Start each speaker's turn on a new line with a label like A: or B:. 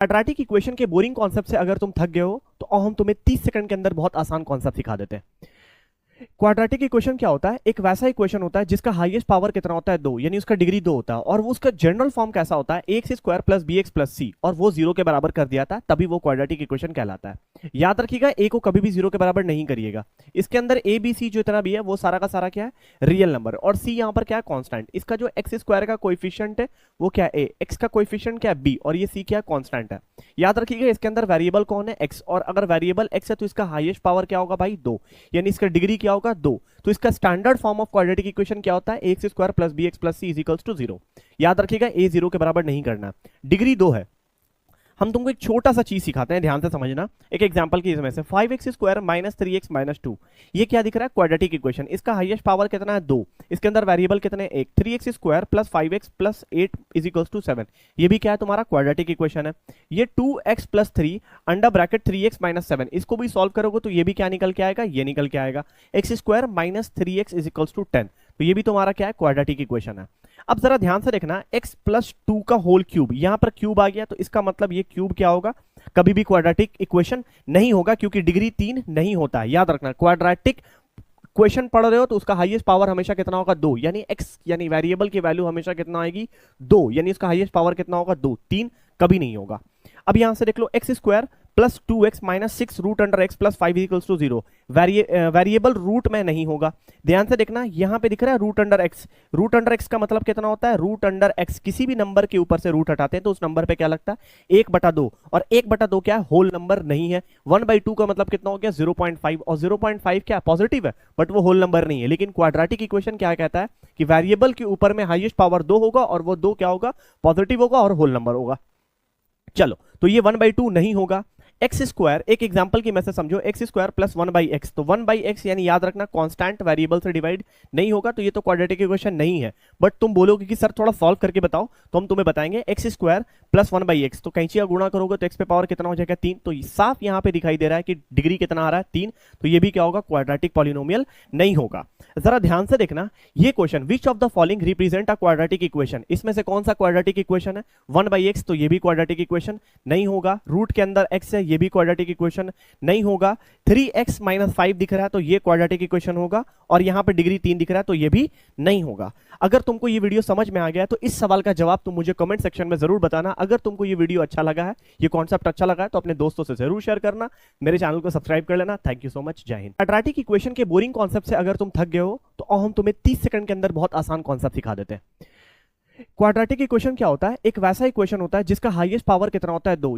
A: Quadratic equation के boring concept से अगर तुम थक गए हो तो हम तुम्हें 30 सेकंड के अंदर बहुत आसान कॉन्सेप्ट सिखा देते हैं। क्वाड्रेटिक इक्वेशन क्या होता है? एक वैसा इक्वेशन होता है जिसका हाईएस्ट पावर कितना होता है? 2, यानी उसका डिग्री 2 होता है। और वो उसका जनरल फॉर्म कैसा होता है? X square plus B x plus C, और वो 0 के बराबर कर दिया था, तभी वो क्वाड्रेटिक इक्वेशन कहलाता है। याद रखिएगा, ए को कभी भी 0 के बराबर नहीं करिएगा। इसके अंदर ए बी सी जो इतना भी है वो सारा का सारा क्या है? Real number. और सी यहाँ पर क्या है? कॉन्स्टेंट। इसका जो एक्स स्क्वायर का कोएफिशिएंट है वो क्या है? ए। एक्स का कोएफिशिएंट क्या है? बी। और ये सी क्या है? कॉन्स्टेंट है। याद रखिएगा, इसके अंदर वेरिएबल कौन है? एक्स। और अगर वेरिएबल एक्स है तो इसका हाईएस्ट पावर क्या होगा भाई? 2, यानी इसका डिग्री क्या होगा? 2। तो इसका standard form of quadratic equation क्या होता है? X square plus B x plus C is equals to 0। याद रखिएगा, ए 0 के बराबर नहीं करना। डिग्री 2 है। हम तुमको एक छोटा सा चीज सिखाते हैं, ध्यान से समझना। एक एग्जांपल की इसमें से 5x square minus 3x minus 2, ये क्या दिख रहा है? Quadratic equation. इसका हाईएस्ट पावर कितना है? 2। इसके अंदर वेरिएबल कितने? 1। 3x square plus 5x plus 8 is equals to 7, ये भी क्या है? तुम्हारा क्वाड्रेटिक इक्वेशन है। ये 2x plus 3 under bracket 3x minus 7, इसको भी सॉल्व करोगे तो ये भी क्या निकल के आएगा? ये निकल के आएगा x square minus 3x is equals to 10। तो ये भी तुम्हारा क्या है? क्वाड्रेटिक इक्वेशन है। अब जरा ध्यान से देखना, x प्लस 2 का होल क्यूब, यहां पर क्यूब आ गया तो इसका मतलब ये क्यूब क्या होगा? कभी भी क्वाड्रेटिक इक्वेशन नहीं होगा, क्योंकि डिग्री 3 नहीं होता है। याद रखना, क्वाड्रेटिक इक्वेशन पढ़ रहे हो तो उसका हाईएस्ट पावर हमेशा कितना होगा? 2, यानी x यानी वेरिएबल की वैल्यू हमेशा कितना आएगी? 2, यानी इसका हाईएस्ट पावर कितना होगा? 2। 3 कभी नहीं होगा। अब यहां से देख लो, X square plus 2x minus 6 root under X plus 5 equals to 0, variable root में नहीं होगा। ध्यान से देखना, यहां पे दिख रहा है root under x. Root under x का मतलब कितना होता है? रूट अंडर एक्स, किसी भी नंबर के ऊपर से रूट हटाते हैं तो उस नंबर पे क्या लगता है? 1/2। और 1/2 क्या है? होल नंबर नहीं है। 1/2 का मतलब कितना हो गया? 0.5। और 0.5 क्या? पॉजिटिव है, बट वो होल नंबर नहीं है। लेकिन क्वाड्रेटिक इक्वेशन क्या कहता है कि वेरिएबल के ऊपर में हाईएस्ट पावर 2 होगा, और वो 2 क्या होगा? पॉजिटिव होगा और होल नंबर होगा। चलो, तो ये 1/2 नहीं होगा। एक्स स्क्वायर, एक एग्जांपल की मैसेज समझो, एक्स स्क्वायर प्लस 1/x, तो 1/x यानी याद रखना कांस्टेंट वेरिएबल से डिवाइड नहीं होगा, तो ये तो क्वाड्रेटिक इक्वेशन नहीं है। बट तुम बोलोगे कि सर थोड़ा सॉल्व करके बताओ, तो हम तुम्हें बताएंगे एक्स स्क्वायर प्लस 1/x, तो कैंची का गुणा करोगे तो एक्स पे पावर कितना हो जाएगा? 3। तो साफ यहां पे दिखाई दे रहा है कि डिग्री कितना आ रहा है? 3। तो ये भी क्या होगा? क्वाड्रेटिक पॉलिनोमियल नहीं होगा। जरा ध्यान से देखना, ये question, which of the following represent a quadratic equation, इसमें से कौन सा क्वाड्रेटिक इक्वेशन है? 1/x, तो ये भी क्वाड्रेटिक इक्वेशन नहीं होगा। रूट के अंदर x है, ये भी क्वाड्रेटिक इक्वेशन नहीं होगा। 3x माइनस 5 दिख रहा है तो ये क्वाड्रेटिक इक्वेशन होगा। और यहां पे डिग्री 3 दिख रहा है तो ये भी नहीं होगा। अगर तुमको ये वीडियो समझ में आ गया तो इस सवाल का जवाब तुम मुझे कमेंट सेक्शन में जरूर बताना। अगर तुमको ये वीडियो अच्छा लगा है, ये कॉन्सेप्ट अच्छा लगा है, तो अपने दोस्तों से जरूर शेयर करना। मेरे चैनल को सब्सक्राइब कर लेना। Thank you so much. जय हिंद। क्वाड्रेटिक इक्वेशन के बोरिंग कॉन्सेप्ट से अगर तुम थक गए हो तो हम तुम्हें 30 सेकंड के अंदर बहुत आसान कॉन्सेप्ट सिखा देते हैं। क्वाड्रेटिक इक्वेशन क्या होता है? एक वैसा इक्वेशन होता है जिसका हाईएस्ट पावर कितना होता है? 2।